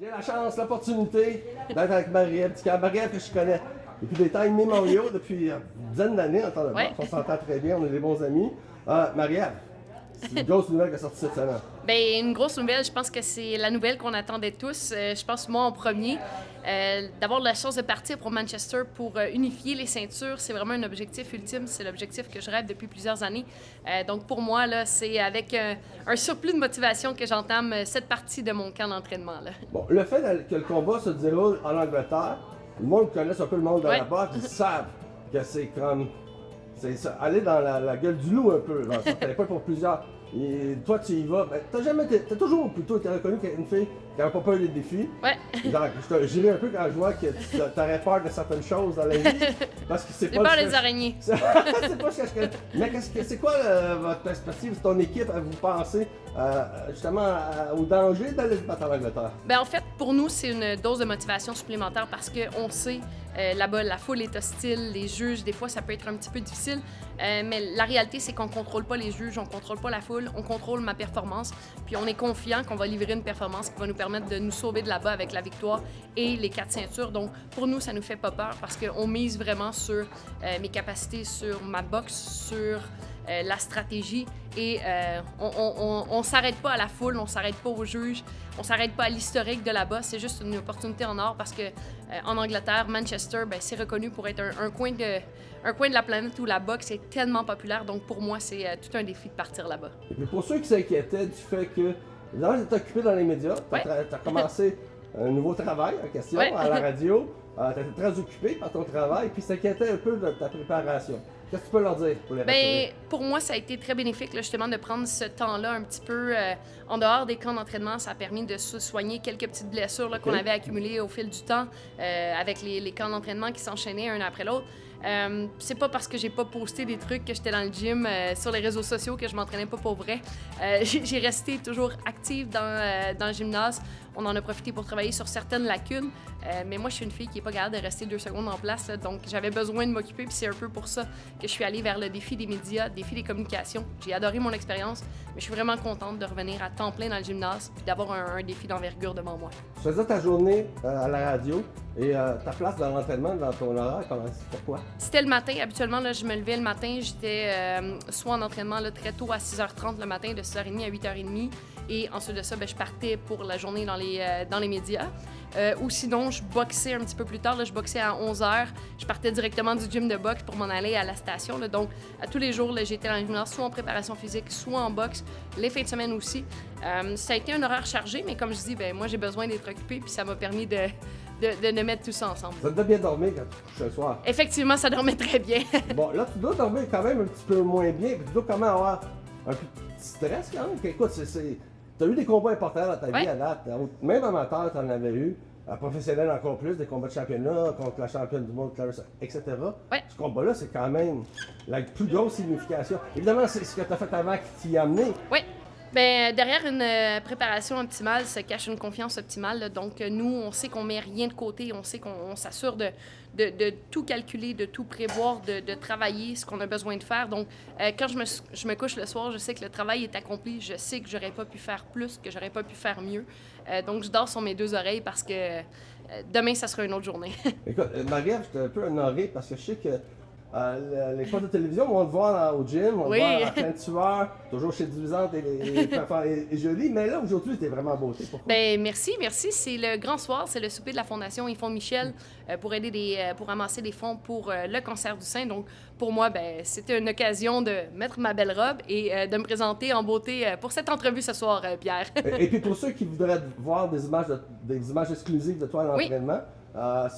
J'ai la chance, l'opportunité d'être avec Marie-Ève Ticard. Marie-Ève que je connais depuis des temps immémoriaux, depuis une dizaine d'années en temps de boxe. On s'entend très bien, on est des bons amis. Marie-Ève, c'est une grosse nouvelle qui est sortie cette semaine. Bien, une grosse nouvelle, je pense que c'est la nouvelle qu'on attendait tous. Je pense, moi, en premier, d'avoir la chance de partir pour Manchester pour unifier les ceintures, c'est vraiment un objectif ultime. C'est l'objectif que je rêve depuis plusieurs années. Donc, pour moi, là, c'est avec un surplus de motivation que j'entame cette partie de mon camp d'entraînement. Là. Bon, le fait que le combat se déroule en Angleterre, le monde connaît un peu le monde de la boxe, ils savent que c'est comme... C'est ça, aller dans la gueule du loup un peu. Genre, ça fait pas pour plusieurs. Et toi, tu y vas. Ben, t'as toujours plutôt été reconnu comme une fille qui n'avait pas peur des défis. Ouais. Genre, j'irais un peu quand je vois que t'aurais peur de certaines choses dans la vie. Parce que c'est pas. J'ai peur des araignées. C'est pas ce que je connais. Mais c'est quoi votre perspective, ton équipe, à vous penser justement au danger d'aller se battre en Angleterre? Ben, en fait, pour nous, c'est une dose de motivation supplémentaire parce qu'on sait, là-bas, la foule est hostile, les juges, des fois, ça peut être un petit peu difficile. Mais la réalité, c'est qu'on contrôle pas les juges, on contrôle pas la foule, on contrôle ma performance. Puis on est confiant qu'on va livrer une performance qui va nous permettre de nous sauver de là-bas avec la victoire et les 4 ceintures. Donc, pour nous, ça nous fait pas peur parce qu'on mise vraiment sur mes capacités, sur ma boxe, sur la stratégie et on s'arrête pas à la foule, on s'arrête pas aux juges, on s'arrête pas à l'historique de là-bas. C'est juste une opportunité en or parce que en Angleterre, Manchester, ben, c'est reconnu pour être un coin de la planète où la boxe est tellement populaire. Donc pour moi, c'est tout un défi de partir là-bas. Et puis pour ceux qui s'inquiétaient du fait que tu es occupé dans les médias, tu as commencé un nouveau travail en question à la radio, tu étais très occupé par ton travail, puis s'inquiétaient un peu de ta préparation. Qu'est-ce que tu peux leur dire pour les rassurer? Pour moi, ça a été très bénéfique là, justement de prendre ce temps-là un petit peu en dehors des camps d'entraînement. Ça a permis de se soigner quelques petites blessures qu'on avait accumulées au fil du temps avec les camps d'entraînement qui s'enchaînaient un après l'autre. C'est pas parce que j'ai pas posté des trucs que j'étais dans le gym sur les réseaux sociaux que je m'entraînais pas pour vrai. J'ai resté toujours active dans le gymnase. On en a profité pour travailler sur certaines lacunes. Mais moi, je suis une fille qui est pas capable de rester 2 secondes en place. Là, donc, j'avais besoin de m'occuper. Puis c'est un peu pour ça que je suis allée vers le défi des médias, défi des communications. J'ai adoré mon expérience, mais je suis vraiment contente de revenir à temps plein dans le gymnase puis d'avoir un défi d'envergure devant moi. Tu faisais ta journée à la radio et ta place dans l'entraînement, dans ton horaire, c'était quoi? C'était le matin. Habituellement, là, je me levais le matin. J'étais soit en entraînement là, très tôt à 6h30 le matin, de 6h30 à 8h30. Et ensuite de ça, ben, je partais pour la journée dans les médias. Ou sinon, je boxais un petit peu plus tard. Là, je boxais à 11h. Je partais directement du gym de boxe pour m'en aller à la station. Là. Donc, à tous les jours, là, j'étais dans le gymnase, soit en préparation physique, soit en boxe. Les fins de semaine aussi. Ça a été un horaire chargé, mais comme je dis, ben, moi, j'ai besoin d'être occupée. Puis ça m'a permis de mettre tout ça ensemble. Ça te doit bien dormir quand tu couches le soir. Effectivement, ça dormait très bien. Bon, là, tu dois dormir quand même un petit peu moins bien. Puis tu dois quand même avoir un peu de stress quand même. Écoute, tu as eu des combats importants dans ta vie à date. Même amateur, tu en avais eu. Professionnel encore plus, des combats de championnat contre la championne du monde, Clarissa, etc. Ce combat-là, c'est quand même la plus grosse signification. Évidemment, c'est ce que tu as fait avant qui t'y a amené. Oui. Bien, derrière une préparation optimale se cache une confiance optimale. Là. Donc, nous, on sait qu'on met rien de côté. On sait qu'on s'assure de tout calculer, de tout prévoir, de travailler ce qu'on a besoin de faire. Donc, quand je me couche le soir, je sais que le travail est accompli. Je sais que j'aurais pas pu faire plus, que j'aurais pas pu faire mieux. Donc, je dors sur mes 2 oreilles parce que demain, ça sera une autre journée. Écoute, Marie-Ève, j'étais un peu honoré parce que je sais que les postes de télévision vont te voir au gym, on te voir en plein de sueur, toujours chez Duisante et jolie, mais là, aujourd'hui, t'es vraiment en beauté. Pourquoi? Bien, merci. C'est le grand soir, c'est le souper de la Fondation Yvon Michel pour amasser des fonds pour le cancer du sein. Donc, pour moi, ben, c'était une occasion de mettre ma belle robe et de me présenter en beauté pour cette entrevue ce soir, Pierre. Et puis pour ceux qui voudraient voir des images exclusives de toi à l'entraînement,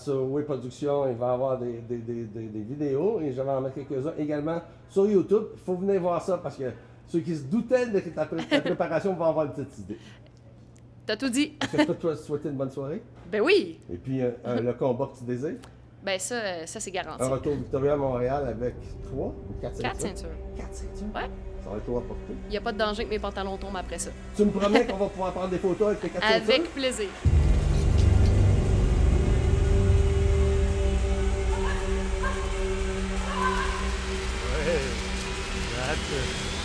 sur Way Productions, il va y avoir des vidéos et je vais en mettre quelques-uns également sur YouTube. Il faut venir voir ça parce que ceux qui se doutaient de ta préparation vont avoir une petite idée. T'as tout dit. Est-ce que je peux te souhaiter une bonne soirée? Ben oui. Et puis le combat que tu désires? Ben ça c'est garanti. Un retour victorieux à Montréal avec 3 ou 4 ceintures? 4 ceintures. 4 ceintures? Ouais. Ça va être toi à porter. Il n'y a pas de danger que mes pantalons tombent après ça. Tu me promets qu'on va pouvoir prendre des photos avec tes 4 ceintures? Avec plaisir. Ouais, j'ai hâte.